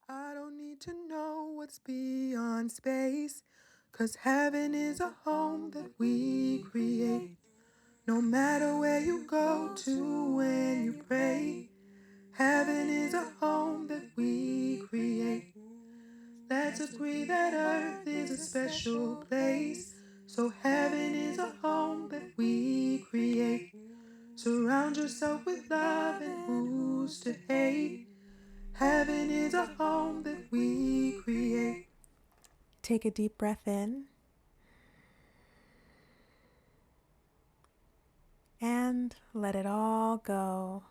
I don't need to know what's beyond space, 'cause heaven is a home that we create. No matter where you go to when you pray, heaven is a home that we create. Let's agree that earth is a special place, so heaven is a home that we create. Surround yourself with love and who's to hate. Heaven is a home that we create. Take a deep breath in and let it all go.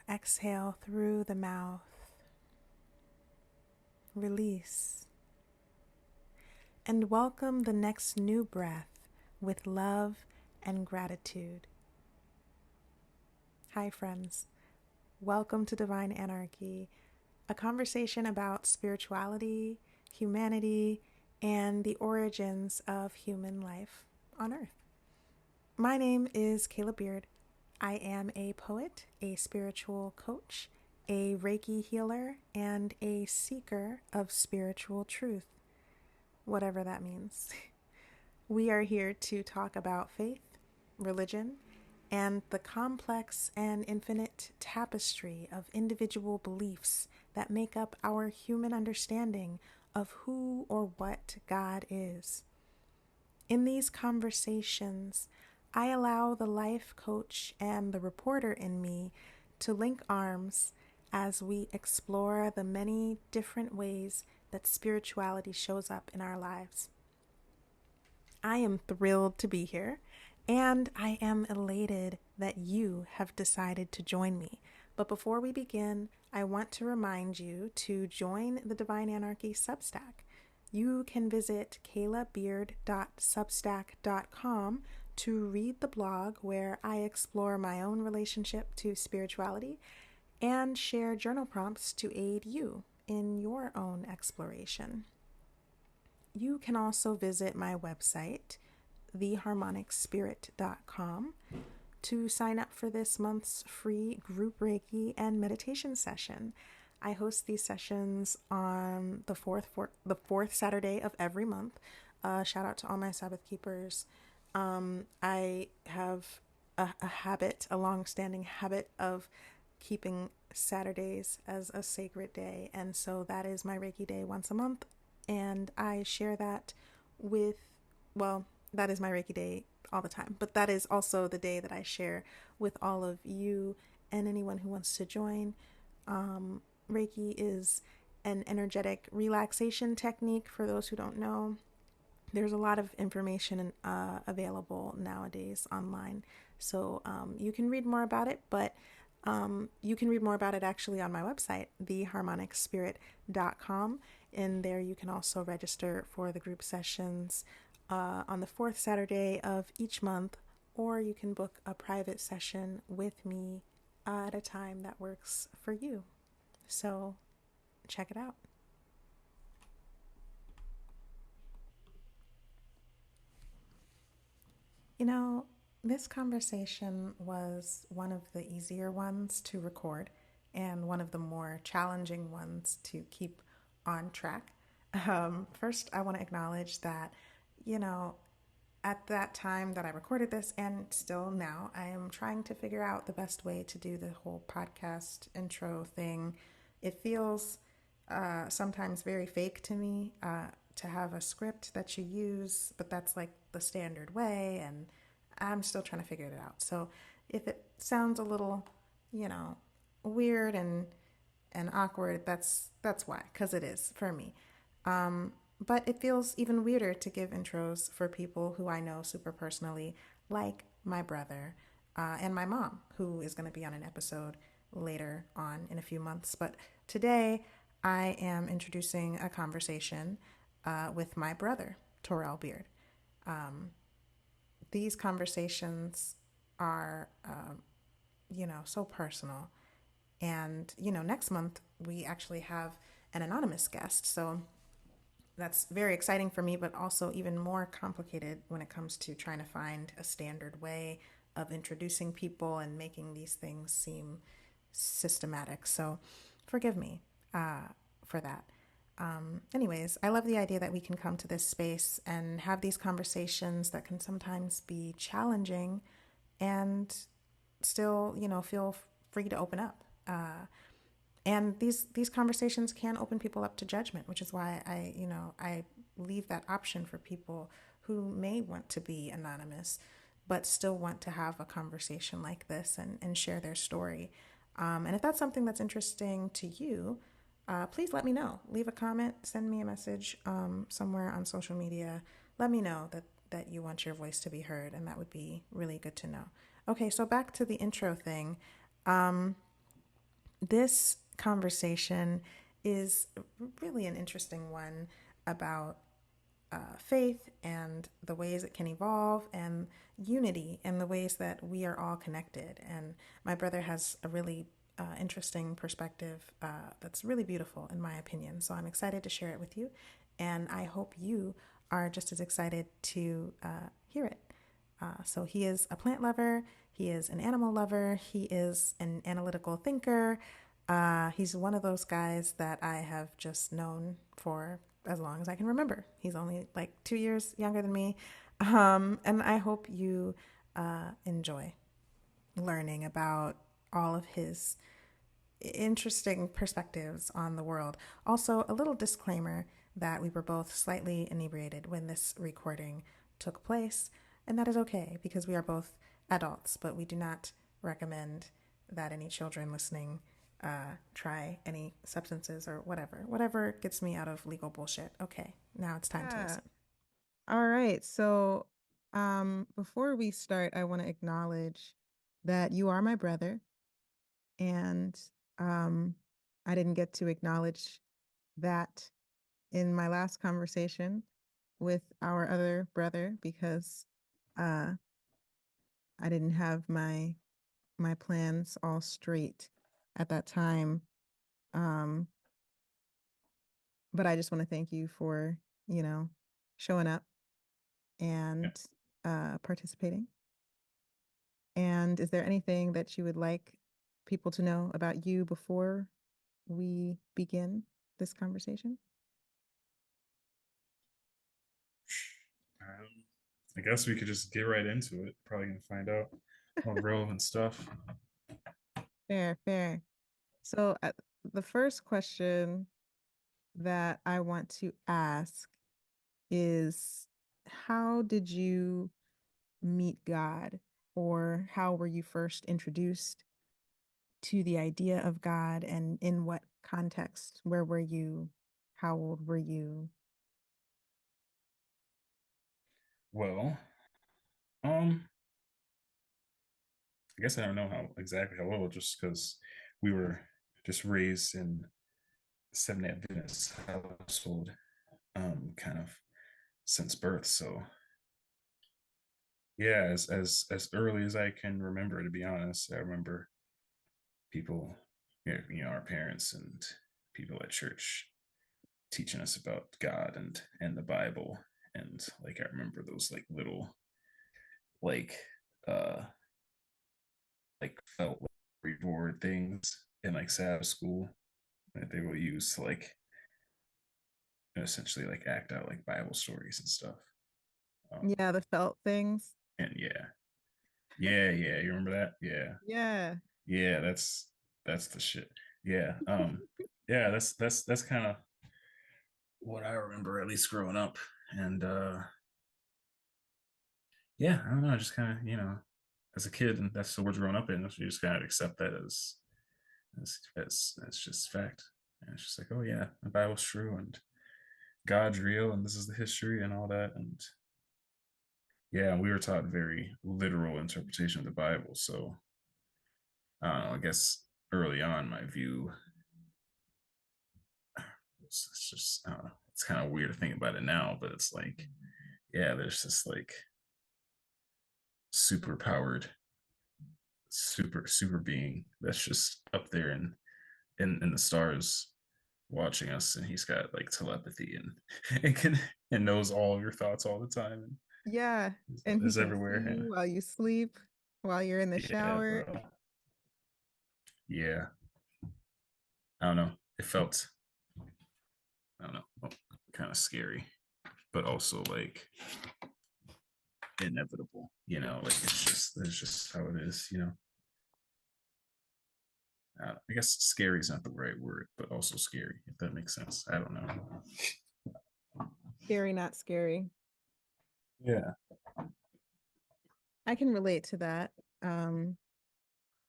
Exhale through the mouth. Release. And welcome the next new breath with love and gratitude. Hi, friends. Welcome to Divine Anarchy, a conversation about spirituality, humanity, and the origins of human life on Earth. My name is Torél Beard. I am a poet, a spiritual coach, a Reiki healer, and a seeker of spiritual truth, whatever that means. We are here to talk about faith, religion, and the complex and infinite tapestry of individual beliefs that make up our human understanding of who or what God is. In these conversations, I allow the life coach and the reporter in me to link arms as we explore the many different ways that spirituality shows up in our lives. I am thrilled to be here, and I am elated that you have decided to join me. But before we begin, I want to remind you to join the Divine Anarchy Substack. You can visit kaylabeard.substack.com to read the blog where I explore my own relationship to spirituality and share journal prompts to aid you in your own exploration. You can also visit my website, theharmonicspirit.com, to sign up for this month's free group Reiki and meditation session. I host these sessions on the fourth Saturday of every month. Shout out to all my Sabbath keepers. I have a long-standing habit of keeping Saturdays as a sacred day, and so that is my Reiki day once a month, and I share that that is my Reiki day all the time, but that is also the day that I share with all of you and anyone who wants to join. Reiki is an energetic relaxation technique for those who don't know. There's a lot of information available nowadays online, so you can read more about it, but you can read more about it actually on my website, theharmonicspirit.com, and there you can also register for the group sessions on the fourth Saturday of each month, or you can book a private session with me at a time that works for you. So check it out. You know, this conversation was one of the easier ones to record and one of the more challenging ones to keep on track. First, I want to acknowledge that, at that time that I recorded this, and still now, I am trying to figure out the best way to do the whole podcast intro thing. It feels sometimes very fake to me to have a script that you use, but that's like the standard way, and I'm still trying to figure it out. So if it sounds a little, weird and awkward, that's why, because it is for me. But it feels even weirder to give intros for people who I know super personally, like my brother and my mom, who is going to be on an episode later on in a few months. But today, I am introducing a conversation with my brother, Torél Beard. These conversations are, so personal. And, next month we actually have an anonymous guest. So that's very exciting for me, but also even more complicated when it comes to trying to find a standard way of introducing people and making these things seem systematic. So forgive me for that. Anyways, I love the idea that we can come to this space and have these conversations that can sometimes be challenging and still, feel free to open up. And these conversations can open people up to judgment, which is why I leave that option for people who may want to be anonymous, but still want to have a conversation like this and share their story. And if that's something that's interesting to you, please let me know. Leave a comment, send me a message somewhere on social media. Let me know that you want your voice to be heard, and that would be really good to know. Okay, so back to the intro thing. This conversation is really an interesting one about faith and the ways it can evolve and unity and the ways that we are all connected. And my brother has a really interesting perspective that's really beautiful, in my opinion. So I'm excited to share it with you. And I hope you are just as excited to hear it. So he is a plant lover, he is an animal lover, he is an analytical thinker. He's one of those guys that I have just known for as long as I can remember. He's only like 2 years younger than me. And I hope you enjoy learning about all of his interesting perspectives on the world. Also, a little disclaimer that we were both slightly inebriated when this recording took place, and that is okay because we are both adults, but we do not recommend that any children listening try any substances or whatever. Whatever gets me out of legal bullshit. Okay, now it's time to Yeah. listen. All right. So, before we start, I want to acknowledge that you are my brother, and um, I didn't get to acknowledge that in my last conversation with our other brother because uh, I didn't have my plans all straight at that time. Um, but I just want to thank you for, you know, showing up Yeah. and participating. And is there anything that you would like people to know about you before we begin this conversation? Um, I guess we could just get right into it. Probably gonna find out all the relevant stuff. Fair, fair. So, the first question that I want to ask is, how did you meet God, or how were you first introduced to the idea of God, and in what context? Where were you? How old were you? Well, um, I guess I don't know how exactly how old, just because we were just raised in Seventh Adventist household, kind of since birth. So yeah, as early as I can remember, to be honest, I remember people, our parents and people at church teaching us about God and the Bible. And like I remember those like little like uh like felt like reward things in like Sabbath school that they will use to like essentially like act out like Bible stories and stuff. Um Yeah, the felt things. and yeah, you remember that? Yeah. Yeah. Yeah, that's the shit. Yeah. Yeah, that's kind of what I remember at least growing up. And yeah, I don't know, just kind of, as a kid, and that's the world growing up in, so you just kind of accept that as just fact. And it's just like, oh yeah, the Bible's true and God's real and this is the history and all that. And yeah, we were taught very literal interpretation of the Bible. So I don't know, I guess early on my view it's just I don't know, it's kind of weird to think about it now, but it's like, yeah, there's this like super powered super being that's just up there in the stars watching us, and he's got like telepathy and can and knows all of your thoughts all the time and Yeah. And he is can see everywhere. And you while you sleep, while you're in the yeah, shower. bro. Yeah, I don't know. It felt. I don't know, kind of scary, but also like inevitable. Like it's just how it is. I guess scary is not the right word, but also scary, if that makes sense. I don't know. Scary, not scary. Yeah. I can relate to that. Um,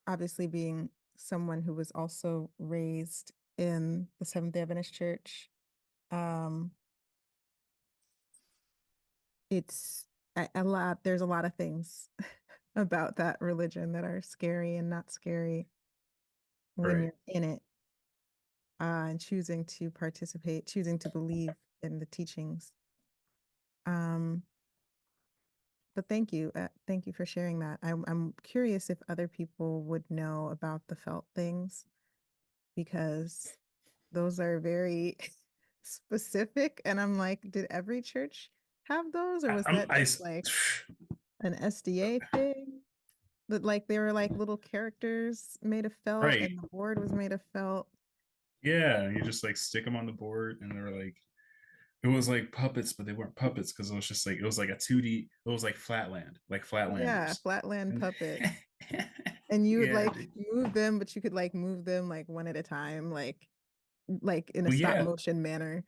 Obviously being someone who was also raised in the Seventh-day Adventist Church, um, it's a lot, there's a lot of things about that religion that are scary and not scary when Right. you're in it, and choosing to participate, choosing to believe in the teachings. Um, but thank you for sharing that. I'm curious if other people would know about the felt things, because those are very specific. And I'm like, did every church have those, or I, was I'm that I just like an SDA thing? That like they were like little characters made of felt, right. and the board was made of felt. Yeah, you just like stick them on the board, and they're like, it was like puppets, but they weren't puppets because it was just like it was like a 2D. It was like Flatland, like Yeah, Flatlanders. flatland And puppets. And you would yeah, like move them, but you could like move them like one at a time, like in a well, stop yeah, motion manner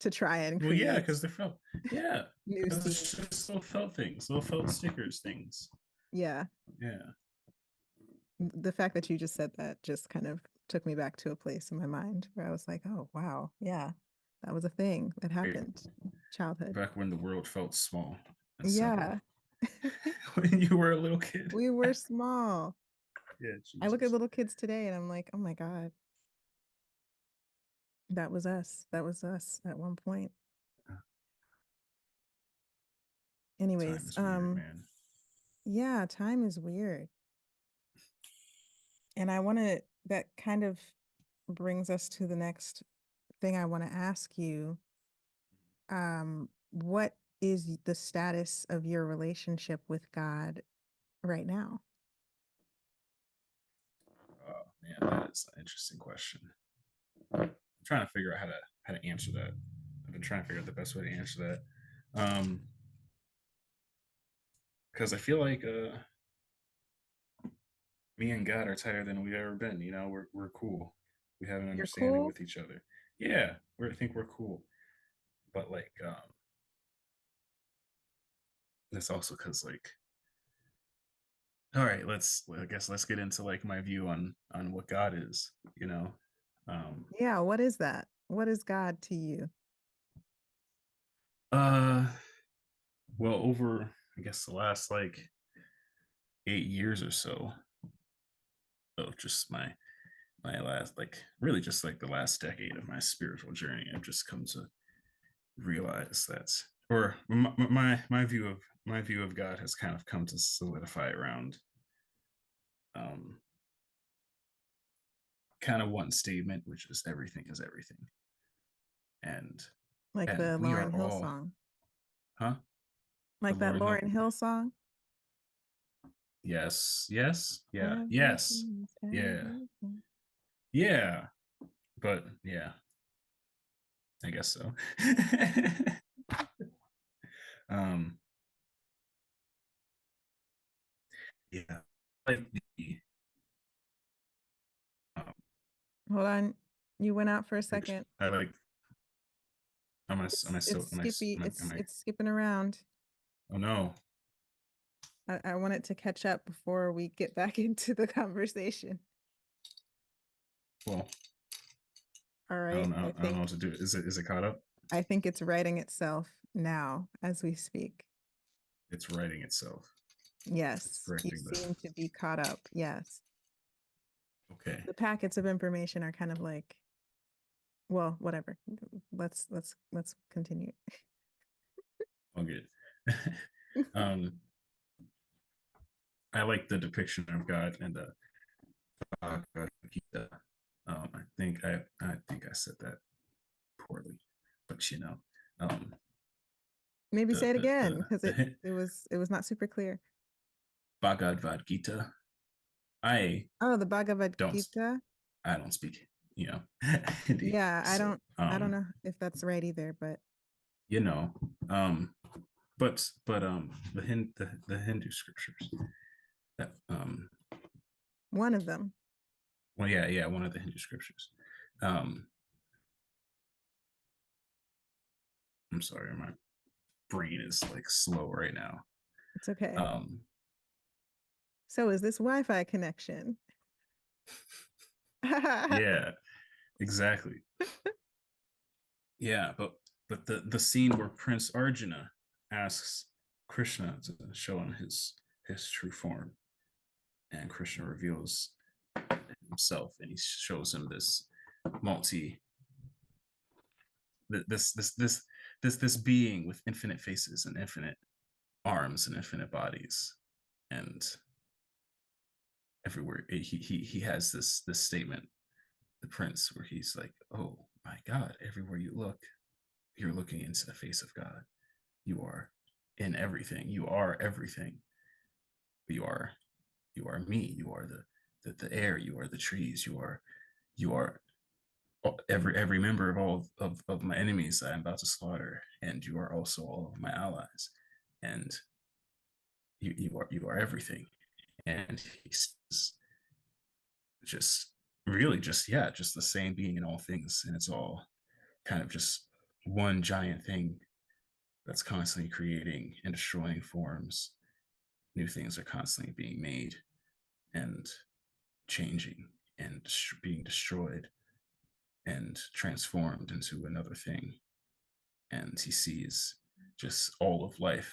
to try and well, yeah, create because they're felt. Yeah, new because scenes. it's just little felt things, little felt stickers things. Yeah. Yeah, The fact that you just said that just kind of took me back to a place in my mind where I was like, oh, wow. Yeah, that was a thing that right. happened in childhood. Back when the world felt small and simple, Yeah. when you were a little kid. We were small. Yeah, I look at Jesus. little kids today and I'm like, oh my God, that was us. That was us at one point. Time Anyways, is weird, man. yeah, time is weird. And that kind of brings us to the next thing I want to ask you. What is the status of your relationship with God right now? Oh man, that is an interesting question. I'm trying to figure out how to answer that. I've been trying to figure out the best way to answer that. Because I feel like me and God are tighter than we've ever been. We're cool. We have an You're understanding cool? with each other. Yeah, I think we're cool. But like, that's also because like, all right, I guess let's get into like my view on what God is. You know, um, Yeah, what is that? What is God to you? uh, well, over I guess the last like 8 years or so of just my last like really just like the last decade of my spiritual journey, I've just come to realize that, or my view of God has kind of come to solidify around um kind of one statement, which is everything is everything. and Like and the we are Lauryn Hill all, song. huh? The Like that Lauren Hill. Lauryn Hill song. Yes, yeah, yes, Everything is yeah, everything. yeah, but yeah, I guess so. um yeah, like the um, Hold on. You went out for a picture. second. I like. Am I It's still? skippy. Am I? It's skipping around. Oh no. I want it to catch up before we get back into the conversation. Well, All I right. don't know. I don't know what to do. Is it caught up? I think it's writing itself now as we speak. It's writing itself. It's Yes, you correcting the. seem to be caught up. Yes. Okay. The packets of information are kind of like, well, whatever. Let's continue. All good. um, I like the depiction of God and the Bhagavad Gita. I think I said that poorly, but Maybe the say it the again, the because the hit it was not super clear. Bhagavad Gita. I Oh, the Bhagavad don't Gita. I don't speak, Hindi, Yeah, I so don't I don't Um, know if that's right either, but you know, but the Hindu scriptures that one of them. well, yeah, one of the Hindu scriptures. Um, I'm sorry, my brain is like slow right now. It's okay. Um, So is this Wi-Fi connection? yeah, exactly. Yeah, but the scene where Prince Arjuna asks Krishna to show him his true form, and Krishna reveals himself, and he shows him this multi this this this this being with infinite faces and infinite arms and infinite bodies, and everywhere he has this statement, the prince, where he's like, oh my God, everywhere you look, you're looking into the face of God. You are in everything. You are everything. You are me. You are the air. You are the trees. You are every member of all of my enemies that I'm about to slaughter, and you are also all of my allies, and you are everything. And he's just really just, yeah, just the same being in all things, and it's all kind of just one giant thing that's constantly creating and destroying forms. New things are constantly being made and changing and being destroyed and transformed into another thing. And he sees just all of life,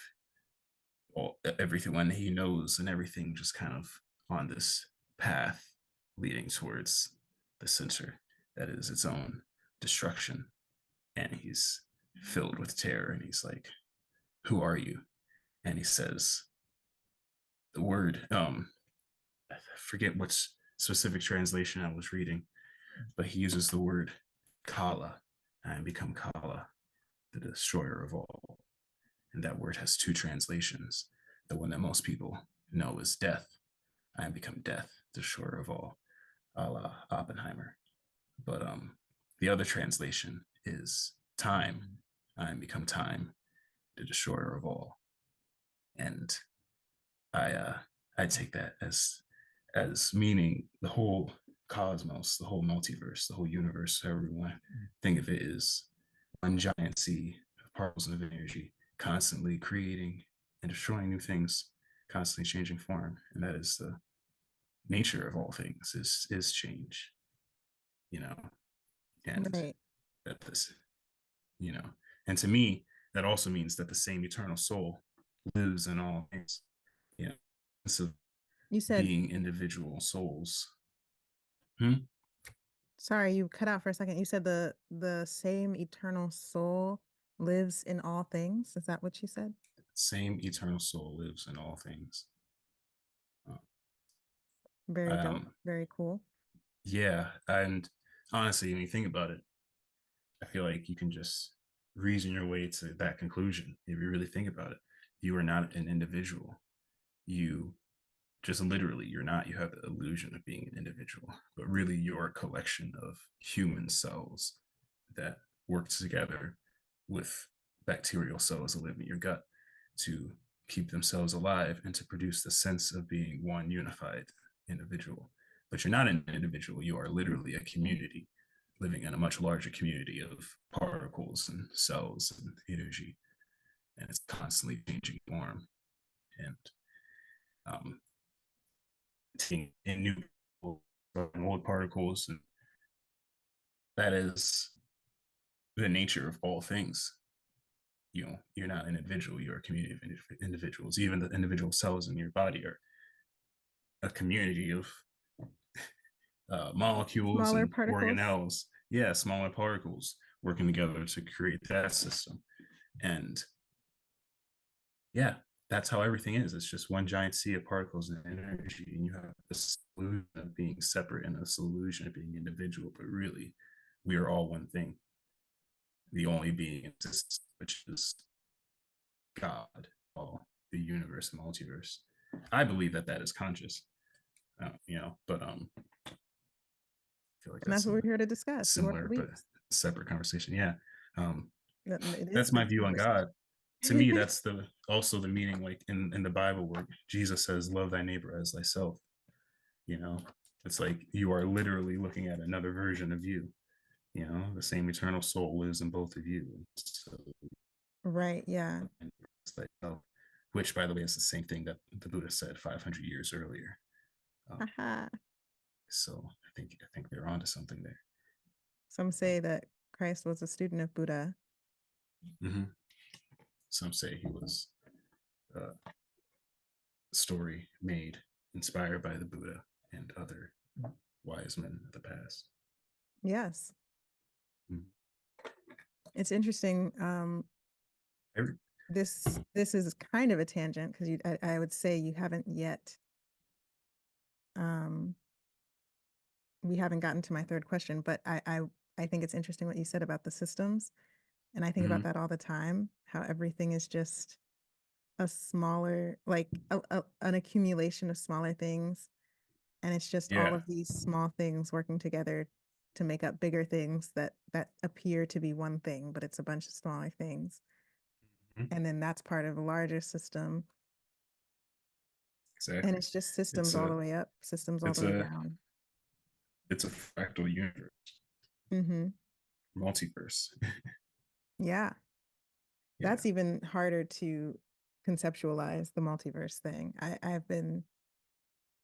everything, when he knows, and everything just kind of on this path leading towards the center that is its own destruction. And he's filled with terror, and he's like, who are you? And he says the word, I forget which specific translation I was reading, but he uses the word Kala, and become Kala, the destroyer of all. And that word has two translations. The one that most people know is death. I am become death, destroyer of all, a la Oppenheimer. But the other translation is time. I am become time, the destroyer of all. And I take that as meaning the whole cosmos, the whole multiverse, the whole universe, however you want to think of it, is one giant sea of particles of energy, constantly creating and destroying new things, constantly changing form. And that is the nature of all things, is change, you know, and Right. that this, you know, and to me, that also means that the same eternal soul lives in all things, you know, so You said, being individual souls. Hmm? sorry, you cut out for a second. You said the same eternal soul lives in all things. Is that what you said? Same eternal soul lives in all things. Very dope. Um, Very cool. yeah, and honestly, when you think about it, I feel like you can just reason your way to that conclusion. If you really think about it, you are not an individual. You just literally, you're not. You have the illusion of being an individual, but really, you're a collection of human cells that work together with bacterial cells that live in your gut to keep themselves alive and to produce the sense of being one unified individual. But you're not an individual, you are literally a community living in a much larger community of particles and cells and energy, and it's constantly changing form and um, taking in new old particles, and that is the nature of all things. You know, you're not an individual, you're a community of individuals. Even the individual cells in your body are a community of molecules Smaller and particles. organelles, yeah, smaller particles working together to create that system. And yeah, that's how everything is. It's just one giant sea of particles and energy, and you have this illusion of being separate and this illusion of being individual, but really we are all one thing. The only being exists, which is God, all the universe, multiverse. I believe that that is conscious, but I feel like And that's that's what a we're here to discuss, your similar but beliefs. separate conversation. Yeah. Um, It is that's my that view on God. To me, conversation. that's the also the meaning, like in the Bible where Jesus says, "Love thy neighbor as thyself." You know, it's like you are literally looking at another version of you. You know, the same eternal soul lives in both of you. So, Right, yeah. it's like, oh, which, by the way, is the same thing that the Buddha said 500 years earlier. Um, Haha. so I think they're onto something there. Some say that Christ was a student of Buddha. Mm-hmm. Some say he was a story made inspired by the Buddha and other wise men of the past. Yes. Mm. It's interesting. Every, This is kind of a tangent because I would say you haven't yet um we haven't gotten to my third question, but I think it's interesting what you said about the systems. And I think about mm-hmm. that all the time, how everything is just a smaller, like an accumulation of smaller things. And it's just all Yeah. of these small things working together to make up bigger things that appear to be one thing, but it's a bunch of smaller things. Mm-hmm. And then that's part of a larger system. And Exactly. it's just It's systems all a the way up, systems all it's the way a down. it's a fractal universe, Mm-hmm. multiverse. Yeah. Yeah. That's even harder to conceptualize the multiverse thing. I've been,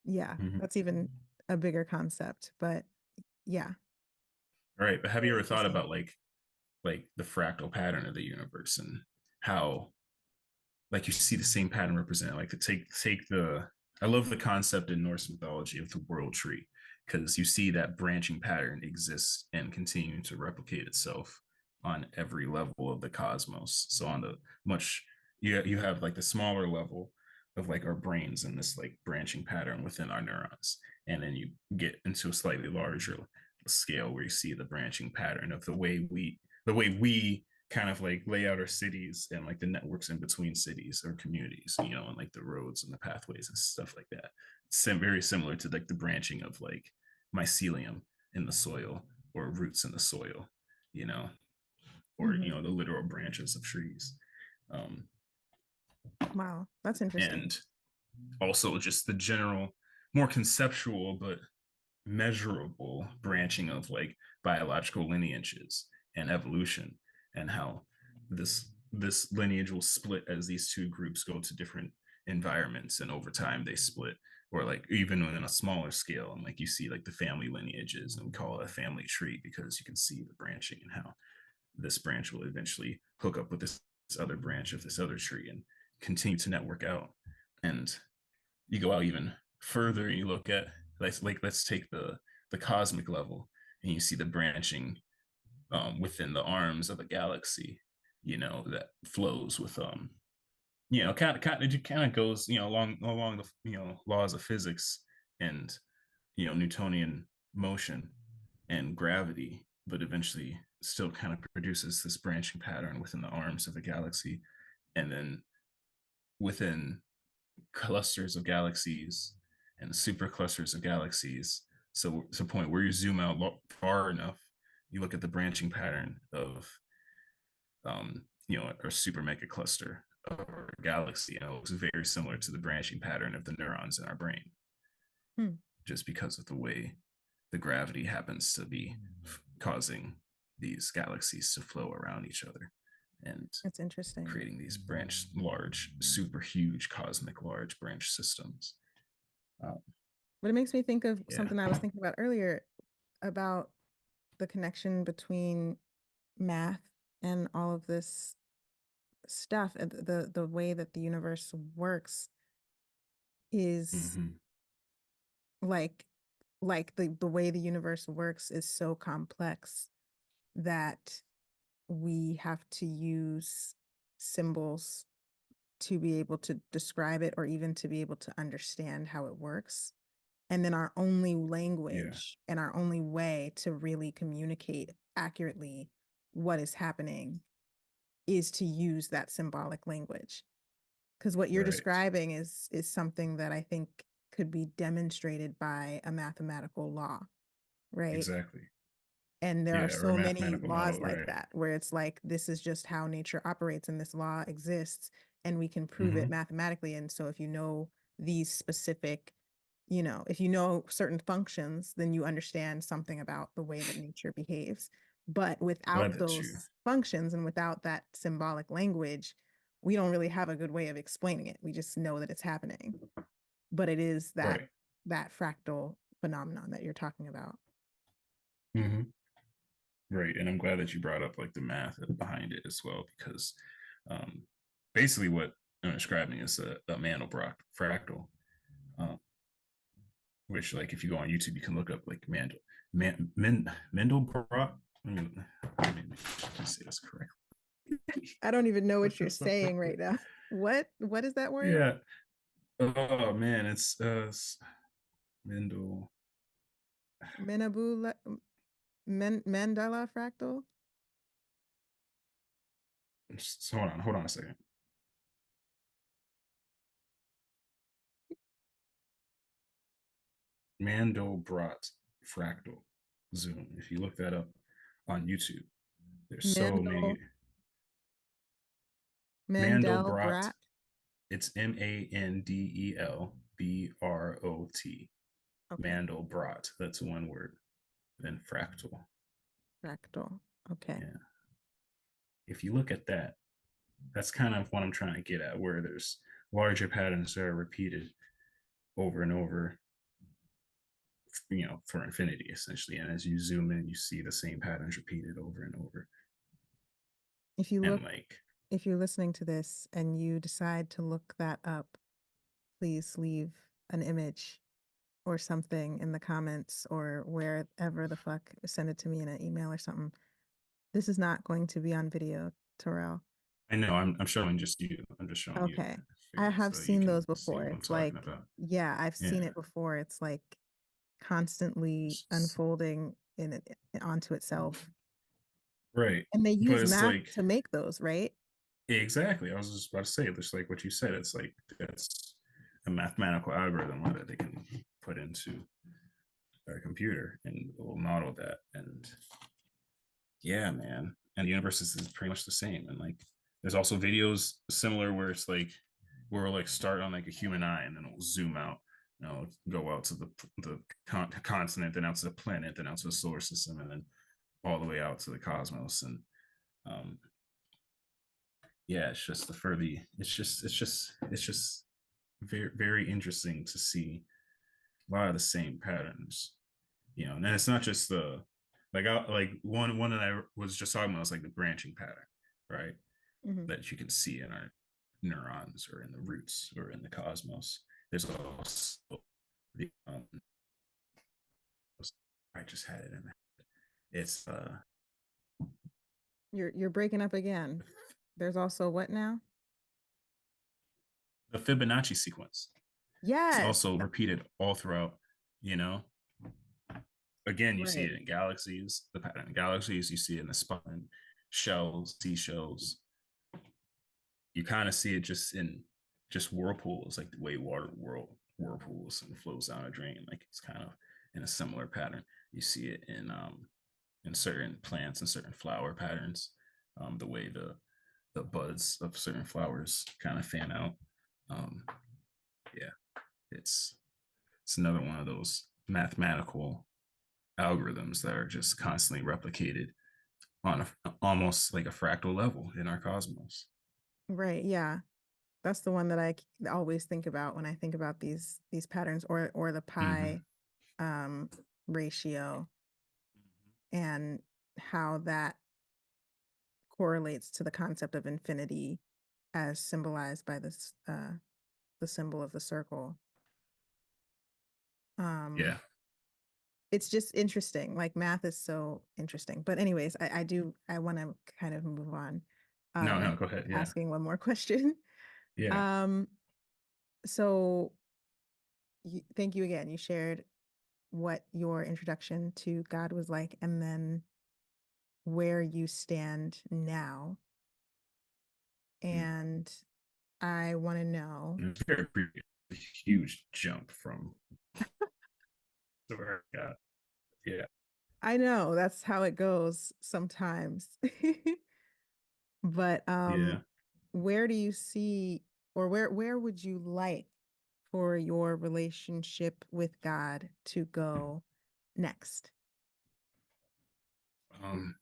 yeah, Mm-hmm. that's even a bigger concept, but yeah, All right, but have you very ever thought interesting. about like the fractal pattern of the universe and how like you see the same pattern represented. Like to take the I love the concept in Norse mythology of the world tree because you see that branching pattern exists and continue to replicate itself on every level of the cosmos. So on the much you have like the smaller level of like our brains and this like branching pattern within our neurons, and then you get into a slightly larger scale where you see the branching pattern of the way we kind of like lay out our cities and like the networks in between cities or communities, and like the roads and the pathways and stuff like that. It's very similar to like the branching of like mycelium in the soil or roots in the soil, you know, or Hmm. the literal branches of trees. Um, Wow, that's interesting. and also just the general, more conceptual but measurable branching of like biological lineages and evolution, and how this lineage will split as these two groups go to different environments, and over time they split, or like even in a smaller scale, and like you see like the family lineages, and we call it a family tree because you can see the branching and how this branch will eventually hook up with this other branch of this other tree and continue to network out. And you go out even further and you look at let's take the cosmic level, and you see the branching within the arms of a galaxy, that flows with kind of goes along the laws of physics and Newtonian motion and gravity, but eventually still kind of produces this branching pattern within the arms of the galaxy, and then within clusters of galaxies and super clusters of galaxies. So to a point where you zoom out far enough, you look at the branching pattern of, a super mega cluster or a galaxy, and it looks very similar to the branching pattern of the neurons in our brain, Hmm, just because of the way the gravity happens to be causing these galaxies to flow around each other and that's interesting. creating these large, super huge, cosmic, large branch systems. Um, But it makes me think of yeah. something I was thinking about earlier about the connection between math and all of this stuff. The way that the universe works is Mm-hmm. like the way the universe works is so complex that we have to use symbols to be able to describe it or even to be able to understand how it works. And then our only Yeah. language and our only way to really communicate accurately what is happening is to use that symbolic language. Because what you're Right. describing is something that I think could be demonstrated by a mathematical law, right? Exactly. And there are Yeah, or a so many mathematical laws model, like right? that, where it's like, this is just how nature operates and this law exists and we can prove it Mm-hmm. mathematically. And so if you know these specific, if you know certain functions, then you understand something about the way that nature behaves. But Glad without that you. those functions and without that symbolic language, we don't really have a good way of explaining it. We just know that it's happening. But it is that Right. that fractal phenomenon that you're talking about. Mm-hmm. Right, and I'm glad that you brought up like the math behind it as well, because um, basically what I'm describing is a Mandelbrot fractal, um, which like if you go on YouTube, you can look up like Mandelbrot. Let me say this correctly. I don't even know what Look you're this up real saying quick. right now. What is that word? Yeah. Oh man, it's Mendel. Menabula Mandela fractal? Just hold on a second. Mandelbrot fractal zoom. If you look that up on YouTube, there's so many. Mandel Mandelbrot. Mandelbrot. It's Mandelbrot. Okay. Mandelbrot. That's one word. Then fractal. Fractal. Okay. Yeah. If you look at that, that's kind of what I'm trying to get at, where there's larger patterns that are repeated over and over, for infinity essentially. And as you zoom in, you see the same patterns repeated over and over. If you And look like, if you're listening to this and you decide to look that up, please leave an image or something in the comments or wherever the fuck, send it to me in an email or something. This is not going to be on video, Torél. I know I'm showing just you. I'm just showing you Okay. the I figures have so you seen can those see before. what I'm It's talking like, about. yeah, I've Yeah. seen it before. It's like constantly unfolding in it onto itself. Right. And they But use it's math like, to make those, right? exactly. I was just about to say, just like what you said, it's like that's a mathematical algorithm that they can put into a computer and it will model that. And yeah, man. And the universe is pretty much the same. And like there's also videos similar where it's like where we'll like start on like a human eye and then it'll zoom out. Go out to the continent, then out to the planet, then out to the solar system, and then all the way out to the cosmos. And um, yeah, it's just the further it's just very very interesting to see a lot of the same patterns, and then it's not just the like one that I was just talking about is like the branching pattern, right? Hmm. That you can see in our neurons or in the roots or in the cosmos. There's also the I just had it in there. It's You're breaking up again. There's also what now? the Fibonacci sequence. It's Yes. also repeated all throughout, you know. Again, you see Right. it in galaxies, the pattern in galaxies, you see it in the spine, shells, seashells. You kind of see it just in just whirlpools, like the way water whirlpools and flows down a drain. Like it's kind of in a similar pattern. You see it in certain plants and certain flower patterns, the way the buds of certain flowers kind of fan out. Um, yeah, it's it's another one of those mathematical algorithms that are just constantly replicated on almost like a fractal level in our cosmos. Right. Yeah. That's the one that always think about when I think about these patterns or the Mm-hmm. pi um ratio and how that correlates to the concept of infinity as symbolized by this the symbol of the circle. Yeah. It's just interesting. Like math is so interesting. But anyways, I want to kind of move on. No, no, go ahead. Yeah. Asking one more question. Yeah. Um, so thank you again. You shared what your introduction to God was like, and then where you stand now. Mm. And I want to know. It's very a huge jump from where I got. Yeah. I know that's how it goes sometimes. But Yeah. where do you see, or where would you like for your relationship with God to go next? Um,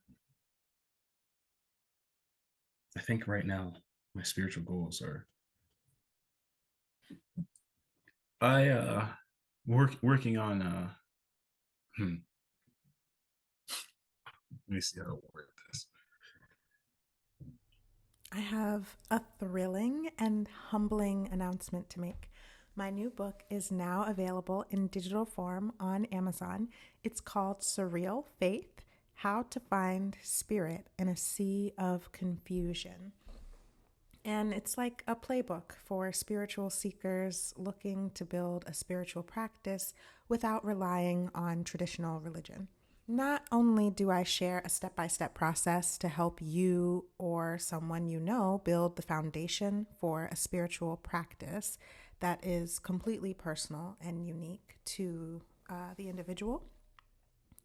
I think right now my spiritual goals are I working on let me see how to word this. I have a thrilling and humbling announcement to make. My new book is now available in digital form on Amazon. It's called Surreal Faith: How to Find Spirit in a Sea of Confusion. And it's like a playbook for spiritual seekers looking to build a spiritual practice without relying on traditional religion. Not only do I share a step by step process to help you or someone you know build the foundation for a spiritual practice that is completely personal and unique to the individual,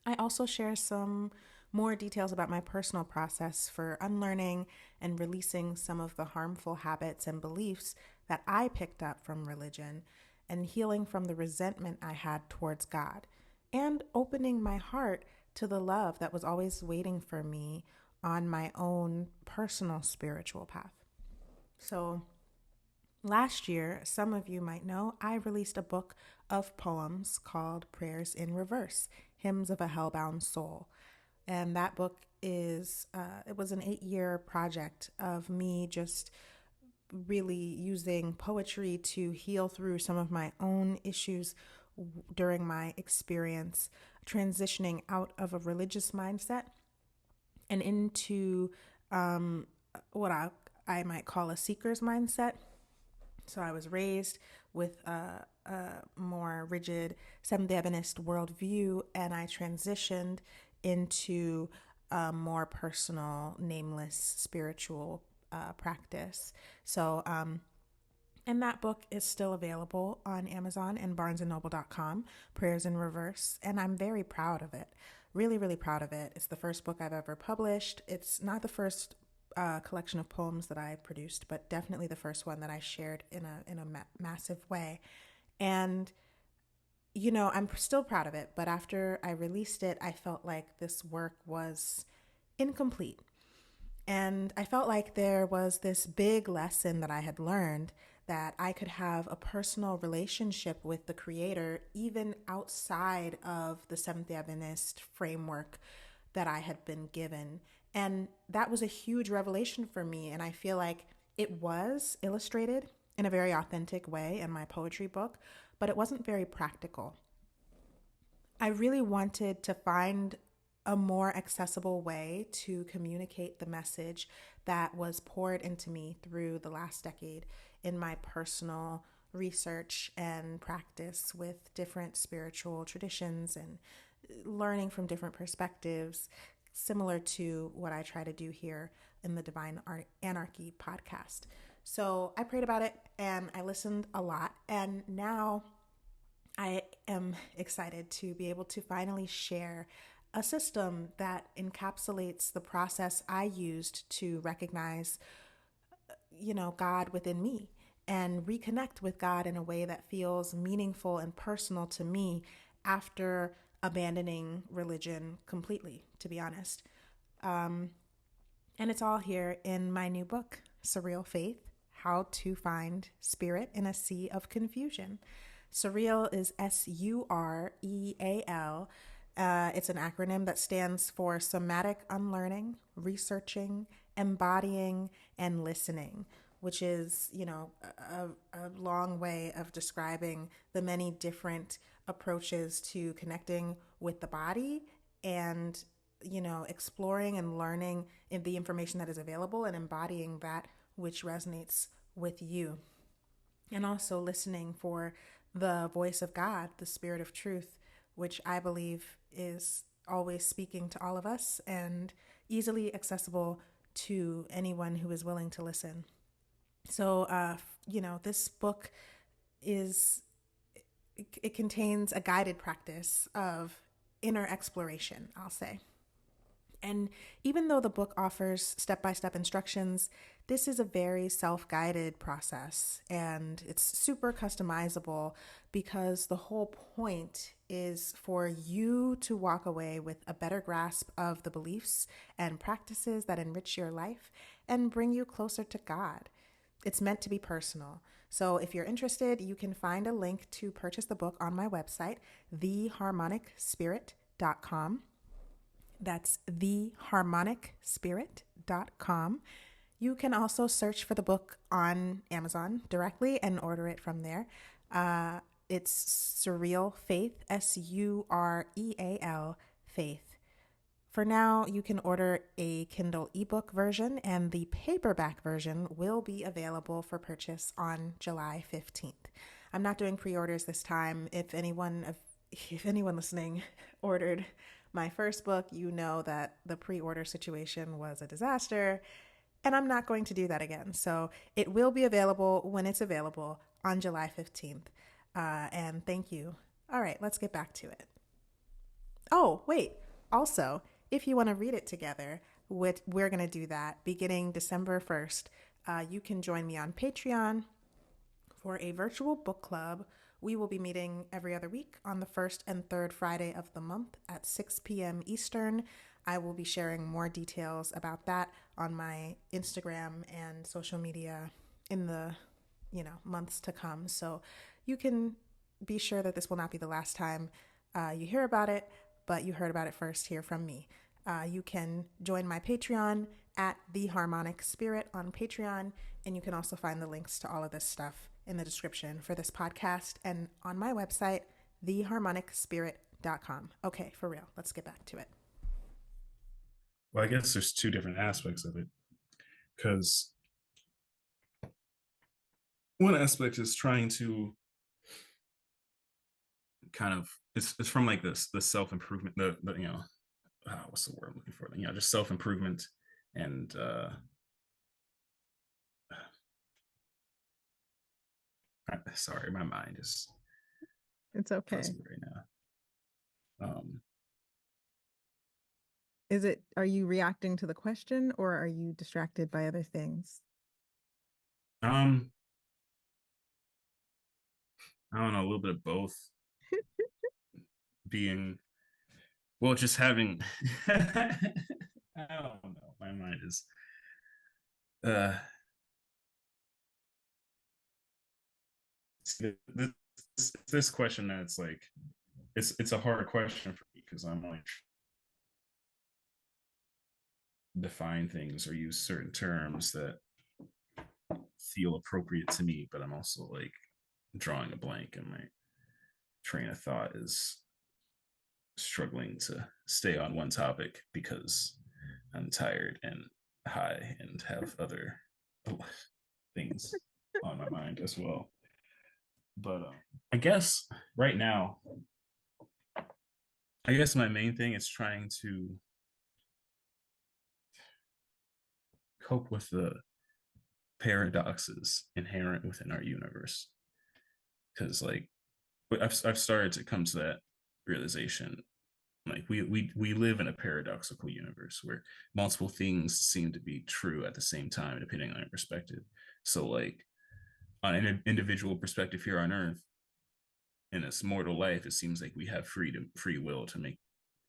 I also share some more details about my personal process for unlearning and releasing some of the harmful habits and beliefs that I picked up from religion and healing from the resentment I had towards God and opening my heart to the love that was always waiting for me on my own personal spiritual path. So, last year, some of you might know, I released a book of poems called Prayers in Reverse: Hymns of a Hellbound Soul. And that book it was an 8-year project of me just really using poetry to heal through some of my own issues during my experience transitioning out of a religious mindset and into what I might call a seeker's mindset. So I was raised with a more rigid Seventh day Adventist worldview, and I transitioned into a more personal, nameless spiritual practice. So, and that book is still available on Amazon and barnesandnoble.com, Prayers in Reverse, and I'm very proud of it. Really, really proud of it. It's the first book I've ever published. It's not the first collection of poems that I produced, but definitely the first one that I shared in a massive way. And I'm still proud of it, but after I released it, I felt like this work was incomplete. And I felt like there was this big lesson that I had learned that I could have a personal relationship with the Creator even outside of the Seventh day Adventist framework that I had been given. And that was a huge revelation for me. And I feel like it was illustrated in a very authentic way in my poetry book, but it wasn't very practical. I really wanted to find a more accessible way to communicate the message that was poured into me through the last decade in my personal research and practice with different spiritual traditions and learning from different perspectives, similar to what I try to do here in the Divine Anarchy podcast. So I prayed about it and I listened a lot, and now I am excited to be able to finally share a system that encapsulates the process I used to recognize, God within me and reconnect with God in a way that feels meaningful and personal to me after abandoning religion completely, to be honest. And it's all here in my new book, Surreal Faith: How to Find Spirit in a Sea of Confusion. Surreal is Sureal. It's an acronym that stands for somatic unlearning, researching, embodying, and listening, which is, a long way of describing the many different approaches to connecting with the body and, exploring and learning in the information that is available and embodying that which resonates with you. And also listening for the voice of God, the Spirit of truth, which I believe is always speaking to all of us and easily accessible to anyone who is willing to listen. So, this book is, it contains a guided practice of inner exploration, I'll say. And even though the book offers step by step instructions, this is a very self guided process and it's super customizable because the whole point is for you to walk away with a better grasp of the beliefs and practices that enrich your life and bring you closer to God. It's meant to be personal. So if you're interested, you can find a link to purchase the book on my website, theharmonicspirit.com. That's theharmonicspirit.com. You can also search for the book on Amazon directly and order it from there. It's Surreal Faith, Sureal Faith. For now, you can order a Kindle ebook version, and the paperback version will be available for purchase on July 15th. I'm not doing pre-orders this time. If anyone listening ordered my first book, you know that the pre-order situation was a disaster, and I'm not going to do that again. So it will be available when it's available on July 15th. And thank you. All right, let's get back to it. Oh, wait. Also, if you want to read it together, we're going to do that beginning December 1st. You can join me on Patreon for a virtual book club. We will be meeting every other week on the first and third Friday of the month at 6 p.m. Eastern. I will be sharing more details about that on my Instagram and social media in the months to come. So you can be sure that this will not be the last time you hear about it, but you heard about it first here from me. You can join my Patreon at The Harmonic Spirit on Patreon, and you can also find the links to all of this stuff in the description for this podcast and on my website, theharmonicspirit.com. Okay, for real, let's get back to it. Well, I guess there's two different aspects of it, because one aspect is trying to kind of it's from like this the self-improvement, the what's the word I'm looking for, just self-improvement and sorry, my mind is It's okay. fuzzy right now. Are you reacting to the question or are you distracted by other things? I don't know, a little bit of both. Being just having I don't know, my mind is uh this question that's like it's a hard question for me because I'm like define things or use certain terms that feel appropriate to me, but I'm also like drawing a blank and my train of thought is struggling to stay on one topic because I'm tired and high and have other things on my mind as well. But I guess right now, I guess my main thing is trying to cope with the paradoxes inherent within our universe. Because like I've started to come to that realization. Like we live in a paradoxical universe where multiple things seem to be true at the same time, depending on your perspective. So like on an individual perspective here on Earth, in this mortal life, it seems like we have free will to make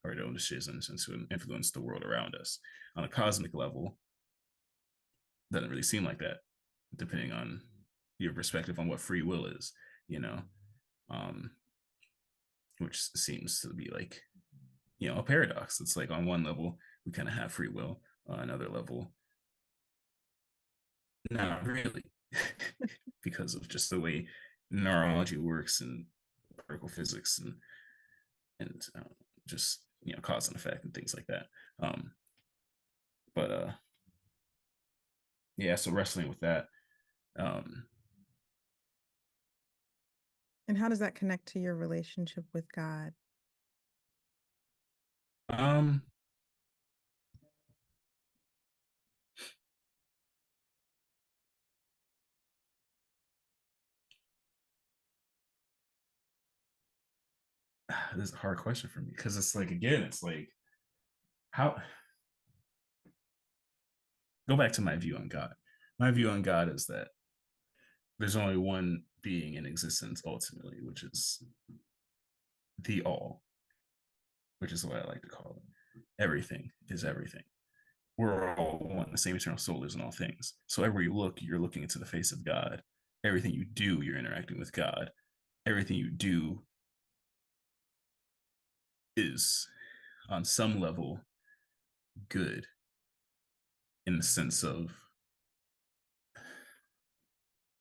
our own decisions and to influence the world around us. On a cosmic level, doesn't really seem like that, depending on your perspective on what free will is, you know, um, which seems to be like, a paradox. It's like on one level, we kind of have free will, on another level, not really, because of just the way neurology works and particle physics and just cause and effect and things like that. But yeah, so wrestling with that. Um, And how does that connect to your relationship with God? um, this is a hard question for me because it's like, again, it's like, how go back to my view on God. My view on God is that there's only one being in existence ultimately, which is the all, which is what I like to call it. Everything is everything. We're all one. The same eternal soul is in all things. So everywhere you look, you're looking into the face of God. Everything you do, you're interacting with God. Everything you do is on some level good in the sense of,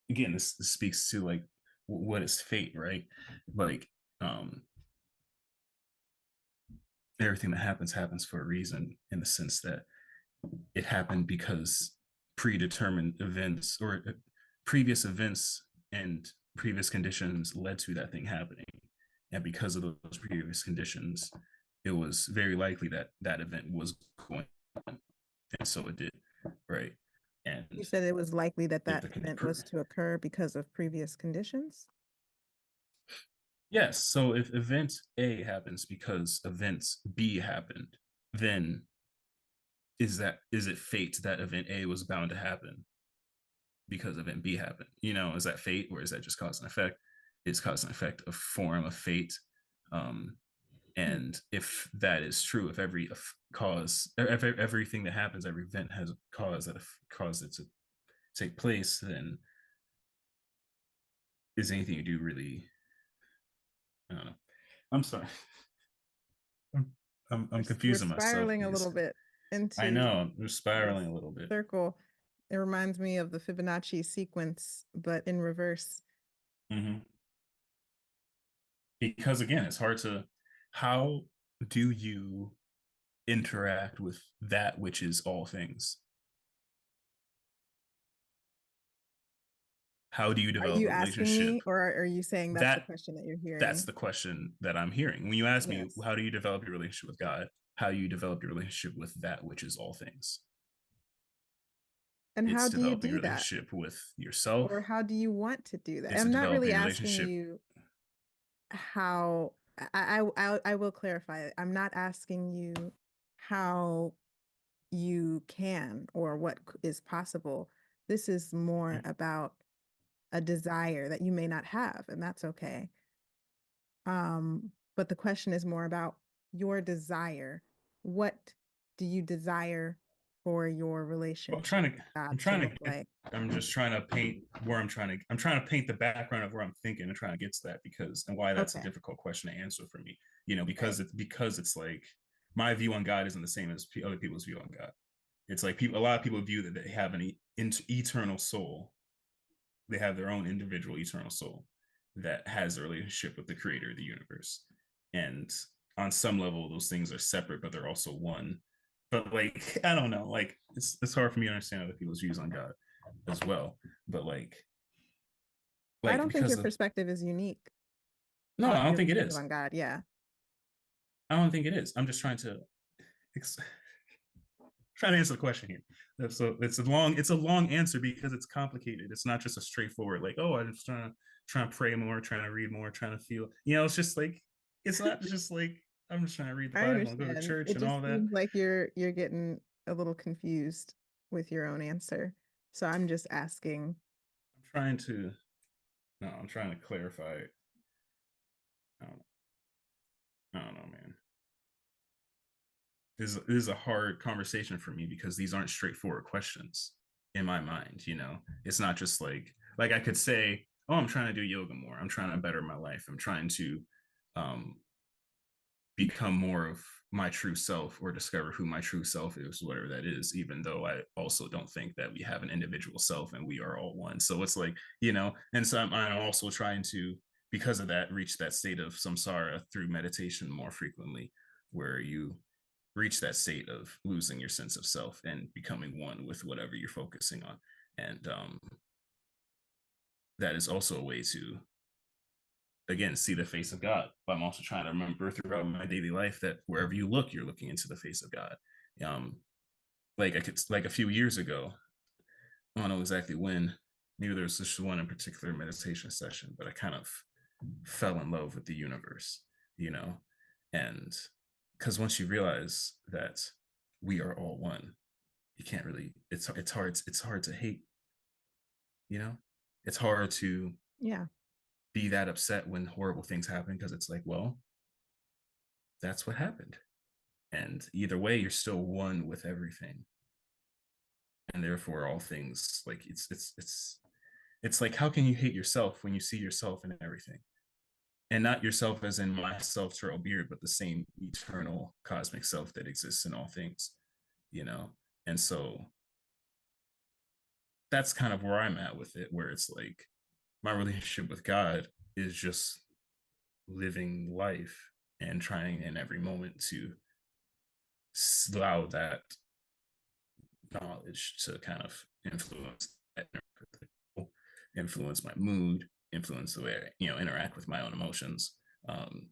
again, this speaks to like what is fate, right? Like um everything that happens for a reason, in the sense that it happened because predetermined events or previous events and previous conditions led to that thing happening, and because of those previous conditions, it was very likely that that event was going to happen, and so it did, right? You And said it was likely that if that the event was to occur because of previous conditions? yes, so if event A happens because events B happened, then is it fate that event A was bound to happen because event B happened? Is that fate, or is that just cause and effect? Is cause and effect a form of fate? Um, Hmm. and if that is true, if every cause, everything that happens, every event has a cause that caused it to take place, then is anything you do really? I don't know. I'm sorry. I'm We're confusing myself spiraling a because little bit I into know I'm spiraling this a little bit. circle. It reminds me of the Fibonacci sequence, but in reverse. Hmm. Because again, it's hard to. How do you interact with that which is all things? How do you Are develop you a asking relationship? me, or are you saying that's the That question that you're that's hearing? the question that I'm hearing. When you ask me, Yes. how do you develop your relationship with God? How do you develop your relationship with that which is all things? And how It's do you developing a do that? relationship with Or yourself. how do you want to do that? It's a I'm not really developing asking relationship. you how I will clarify it. I'm not asking you how you can or what is possible. This is more about a desire that you may not have, and that's okay. But the question is more about your desire. What do you desire for your Well, I'm relationship trying with to. I'm God to trying look to get. like? I'm just trying to paint where I'm trying to. I'm trying to paint the background of where I'm thinking and trying to get to that, because and why that's a Okay. difficult question to answer for me. Right. Because it's like my view on God isn't the same as other people's view on God. It's like people. A lot of people view that they have an eternal soul. They have their own individual eternal soul that has a relationship with the creator of the universe, and on some level, those things are separate, but they're also one. But like, I don't know. Like, it's hard for me to understand other people's views on God as well. But I like don't think because your of perspective is unique no, I about don't your think it perspective is. on God. Yeah. I don't think it is. I'm just trying to answer the question here. So it's a long answer because it's complicated. It's not just a straightforward like, oh, I'm just trying to pray more, trying to read more, trying to feel. It's just like it's not just like I'm just trying to read the I Bible and go to understand. church It and all just that. seems like you're getting a little confused with your own answer. So I'm just asking. I'm trying to no, I'm trying to clarify. I don't, I don't know, man. This is a hard conversation for me because these aren't straightforward questions in my mind. It's not just like I could say, oh, I'm trying to do yoga more. I'm trying to better my life. I'm trying to um, become more of my true self or discover who my true self is, whatever that is, even though I also don't think that we have an individual self and we are all one. So it's like, and so I'm also trying to, because of that, reach that state of samsara through meditation more frequently, where you reach that state of losing your sense of self and becoming one with whatever you're focusing on. And that is also a way to, again, see the face of God. But I'm also trying to remember throughout my daily life that wherever you look, you're looking into the face of God. Um, like I could, like a few years ago, I don't know exactly when. Maybe there was just one in particular meditation session, but I kind of fell in love with the universe. you know, and because once you realize that we are all one, you can't really. It's hard to hate, you know. It's hard to Yeah. be that upset when horrible things happen because it's like, well, that's what happened, and either way, you're still one with everything, and therefore all things like it's like how can you hate yourself when you see yourself in everything? And not yourself as in myself, Torél Beard, but the same eternal cosmic self that exists in all things, you know? And so that's kind of where I'm at with it, where it's like my relationship with God is just living life and trying in every moment to allow that knowledge to kind of influence my mood, influence the way I, interact with my own emotions, um,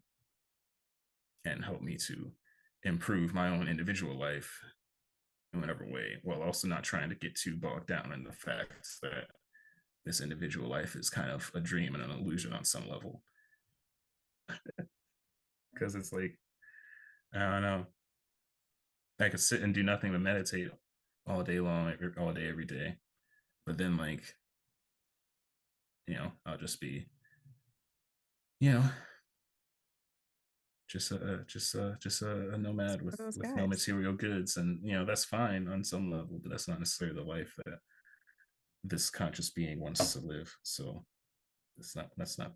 and help me to improve my own individual life in whatever way, while also not trying to get too bogged down in the fact that this individual life is kind of a dream and an illusion on some level. Because it's like, I don't know, I could sit and do nothing but meditate all day long, all day, every day. But then, like, I'll just be, you know, just a nomad For with those no guys. material goods, and that's fine on some level, but that's not necessarily the life that this conscious being wants to live. So that's not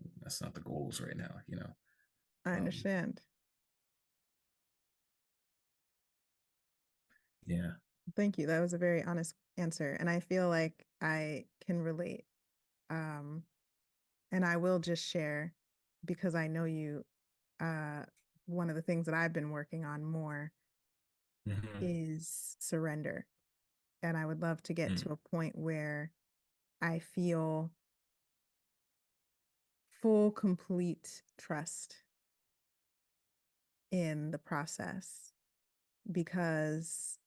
the goals right now. I Um, understand. yeah. Thank you. That was a very honest answer. And I feel like I can relate. Um, and I will just share because I know you. Uh, one of the things that I've been working on more Mm-hmm. is surrender. And I would love to get Mm-hmm. to a point where I feel full, complete trust in the process because,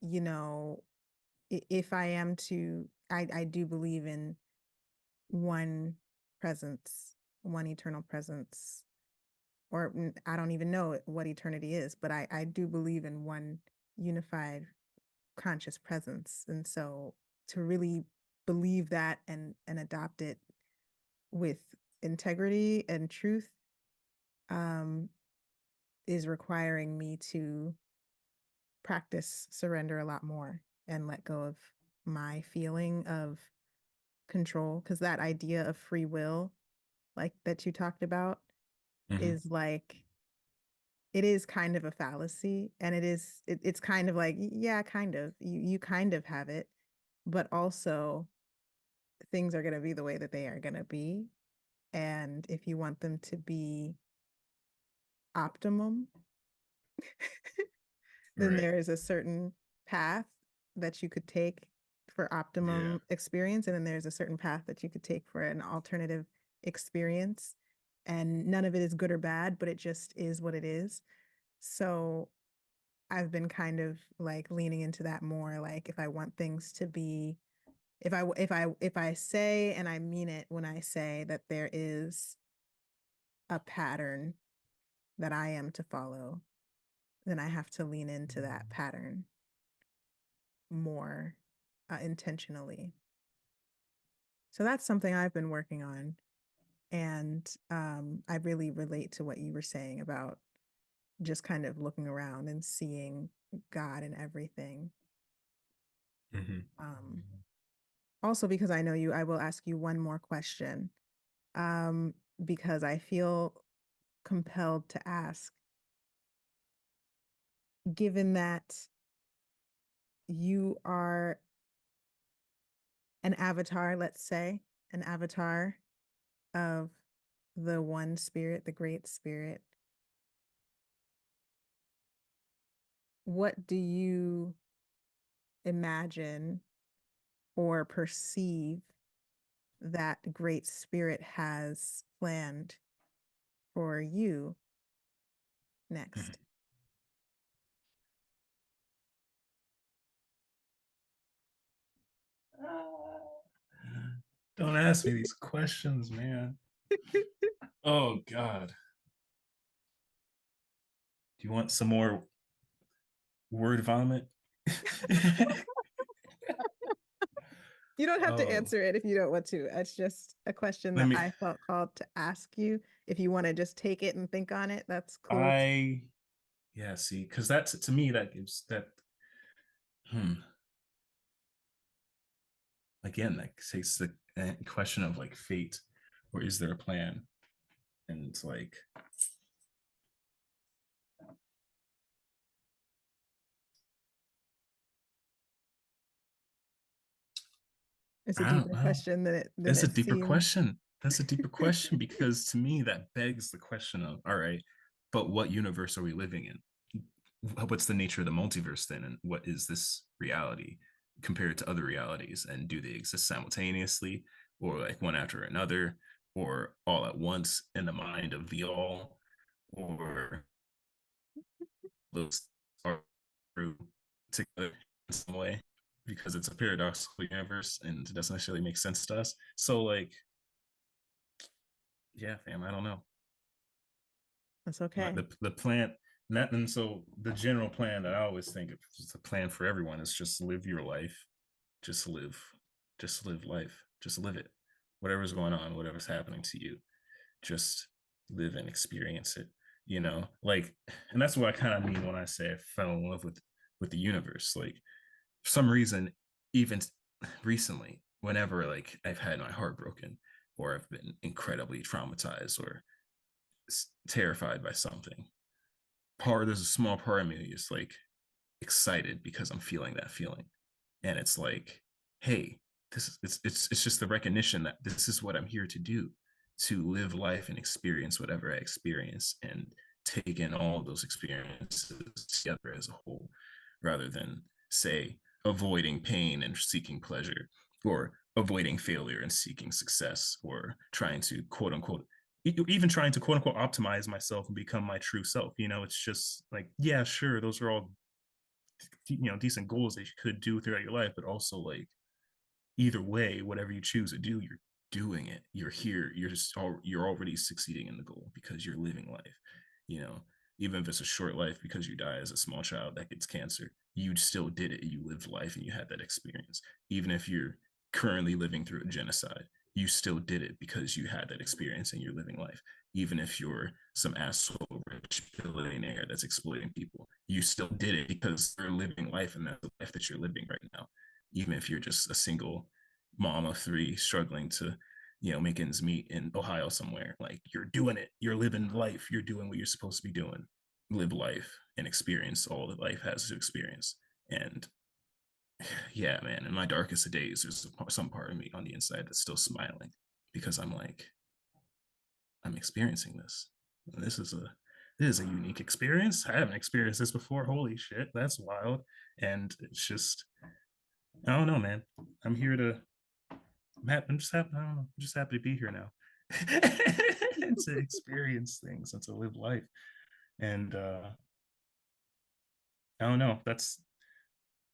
you know, if I am to, I do believe in one presence, one eternal presence, or I don't even know what eternity is, but I do believe in one unified conscious presence. And so to really believe that and adopt it with integrity and truth um, is requiring me to practice surrender a lot more and let go of my feeling of control. Because that idea of free will, like that you talked about, Mm-hmm. is like, it is kind of a fallacy. And it's kind of like, yeah, kind of. You kind of have it, but also things are going to be the way that they are going to be. And if you want them to be optimum, then Right. there is a certain path that you could take for Yeah. optimum experience. And then there's a certain path that you could take for an alternative experience. And none of it is good or bad, but it just is what it is. So I've been kind of like leaning into that more. Like if I want things to be, if I say and I mean it when I say that there is a pattern that I am to follow, then I have to lean into that pattern more intentionally. So that's something I've been working on. And I really relate to what you were saying about just kind of looking around and seeing God in everything. Mm-hmm. Um, Also, because I know you, I will ask you one more question because I feel compelled to ask, given that you are an avatar, let's say, an avatar of the one spirit, the great spirit, what do you imagine or perceive that great spirit has planned for you Mm-hmm. next? Don't ask me these questions, man. Oh God. Do you want some more word vomit? You don't have to Oh, answer it if you don't want to. It's just a question let that me. I felt called to ask you. If you want to just take it and think on it, that's cool. I Yeah. See, because that's to me that gives that. Hmm. Again, that takes the question of like fate, or is there a plan? And it's like It's a I don't deeper know. question than It's a it deeper seems. question. That's a deeper question because to me that begs the question of, all right, but what universe are we living in? What's the nature of the multiverse then, and what is this reality compared to other realities, and do they exist simultaneously, or like one after another, or all at once in the mind of the all, or those are true together in some way, because it's a paradoxical universe and it doesn't necessarily make sense to us. So like, yeah, fam, I don't know. That's Like okay. the plan, that, and so the general plan that I always think of, the plan for everyone, is just live your life, just live, just live life, just live it. Whatever's going on, whatever's happening to you, just live and experience it. Like, and that's what I kind of mean when I say I fell in love with the universe. Like, for some reason, even recently, whenever like I've had my heart broken, or I've been incredibly traumatized or terrified by something, there's a small part of me that's like excited because I'm feeling that feeling. And it's like, hey, this is it's just the recognition that this is what I'm here to do, to live life and experience whatever I experience, and take in all of those experiences together as a whole, rather than say avoiding pain and seeking pleasure, or avoiding failure and seeking success, or trying to quote unquote, even trying to quote unquote optimize myself and become my true self. It's just like, yeah, sure, those are all decent goals that you could do throughout your life, but also like, either way, whatever you choose to do, you're doing it. You're here. You're already succeeding in the goal because you're living life. You know, Even if it's a short life because you die as a small child that gets cancer, you still did it. You lived life and you had that experience. Even if you're currently living through a genocide, you still did it because you had that experience and you're living life. Even if you're some asshole rich billionaire that's exploiting people, you still did it because you're living life, and that's the life that you're living right now. Even if you're just a single mom of three struggling to make ends meet in Ohio somewhere, like, you're doing it, you're living life, you're doing what you're supposed to be doing. Live life and experience all that life has to experience. And yeah, man, in my darkest of days, there's some part of me on the inside that's still smiling, because I'm like, I'm experiencing this. This is a unique experience. I haven't experienced this before. Holy shit, that's wild. And it's just, I don't know, man. I'm here to I'm just happy. I don't know. I'm just happy to be here now, and to experience things and to live life. And I don't know. That's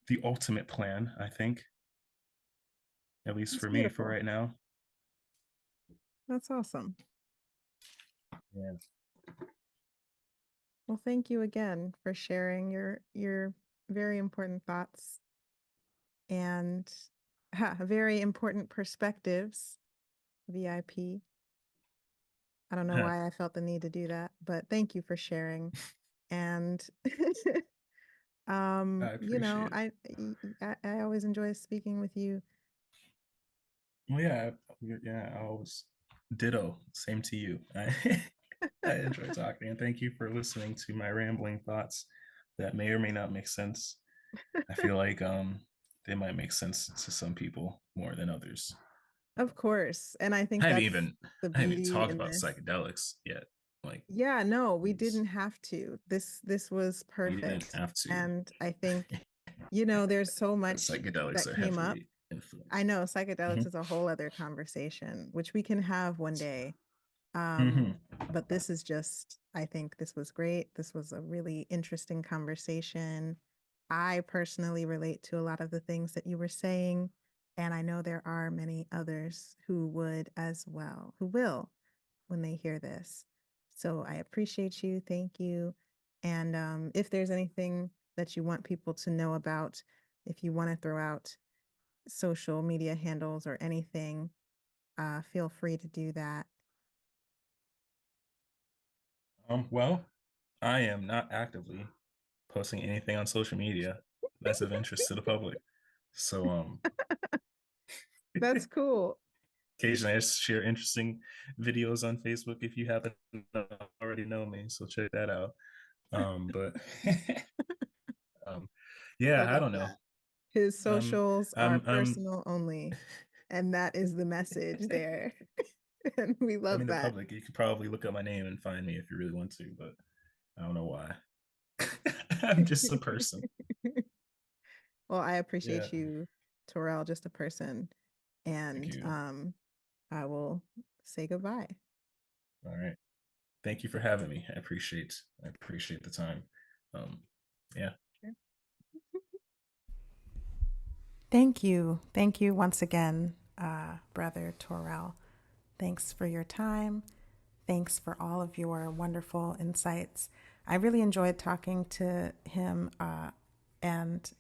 the ultimate plan, I think, at least That's for me, for beautiful. right now. That's awesome. Yeah. Well, thank you again for sharing your very important thoughts and very important perspectives. VIP. I don't know why I felt the need to do that, but thank you for sharing. And I you know, appreciate it. I always enjoy speaking with you. Well, yeah, yeah. I always ditto. Same to you. I enjoy talking, and thank you for listening to my rambling thoughts that may or may not make sense. I feel like they might make sense to some people more than others. Of course. And I I think haven't that's even the I haven't even beauty talked in about this. psychedelics yet. Like, Yeah, no, we these, didn't have to. This was we didn't perfect. have to. And I think, there's so much Psychedelics that are came up. heavily I influenced. know psychedelics Mm-hmm. is a whole other conversation, which we can have one day. Um, Mm-hmm. but this is just, I think this was great. This was a really interesting conversation. I personally relate to a lot of the things that you were saying, and I know there are many others who would as well, who will. when they hear this. So I appreciate you. Thank you. And if there's anything that you want people to know about, if you want to throw out social media handles or anything, feel free to do that. Well, I am not actively posting anything on social media that's of interest to the public. So That's cool. occasionally I share interesting videos on Facebook if you happen to already know me, so check that out. But um I yeah, I love don't know. that. His Um socials are I'm personal only, and that is the message there. And we I love mean the that. public, you could probably look up my name and find me if you really want to, but I don't know why. I'm just a person. Well, I Yeah. appreciate you, Torél, just a person. Thank And you. I will say goodbye. All right. Thank you for having me. I appreciate the time. Um, yeah. Sure. Thank you. Thank you once again, Brother Torél. Thanks for your time. Thanks for all of your wonderful insights. I really enjoyed talking to him. And,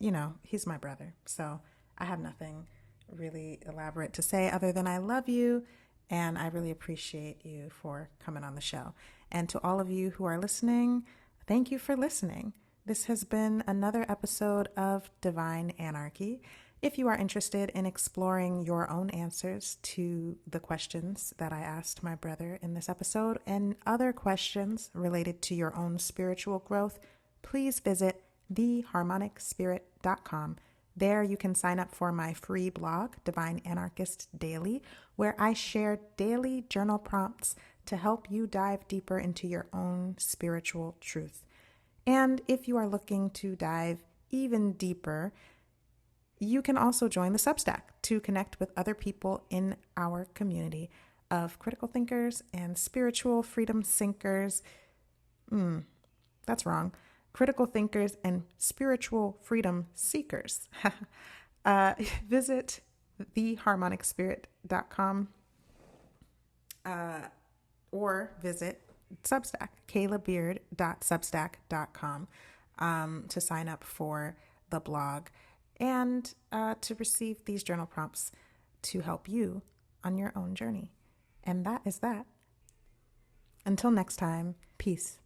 he's my brother. So I have nothing really elaborate to say other than I love you. And I really appreciate you for coming on the show. And to all of you who are listening, thank you for listening. This has been another episode of Divine Anarchy. If you are interested in exploring your own answers to the questions that I asked my brother in this episode and other questions related to your own spiritual growth, please visit theharmonicspirit.com. There you can sign up for my free blog, Divine Anarchist Daily, where I share daily journal prompts to help you dive deeper into your own spiritual truth. And if you are looking to dive even deeper, you can also join the Substack to connect with other people in our community of critical thinkers and spiritual freedom seekers. That's wrong. Critical thinkers and spiritual freedom seekers. Visit theharmonicspirit.com or visit Substack, kaylabeard.substack.com, to sign up for the blog and to receive these journal prompts to help you on your own journey. And that is that. Until next time, peace.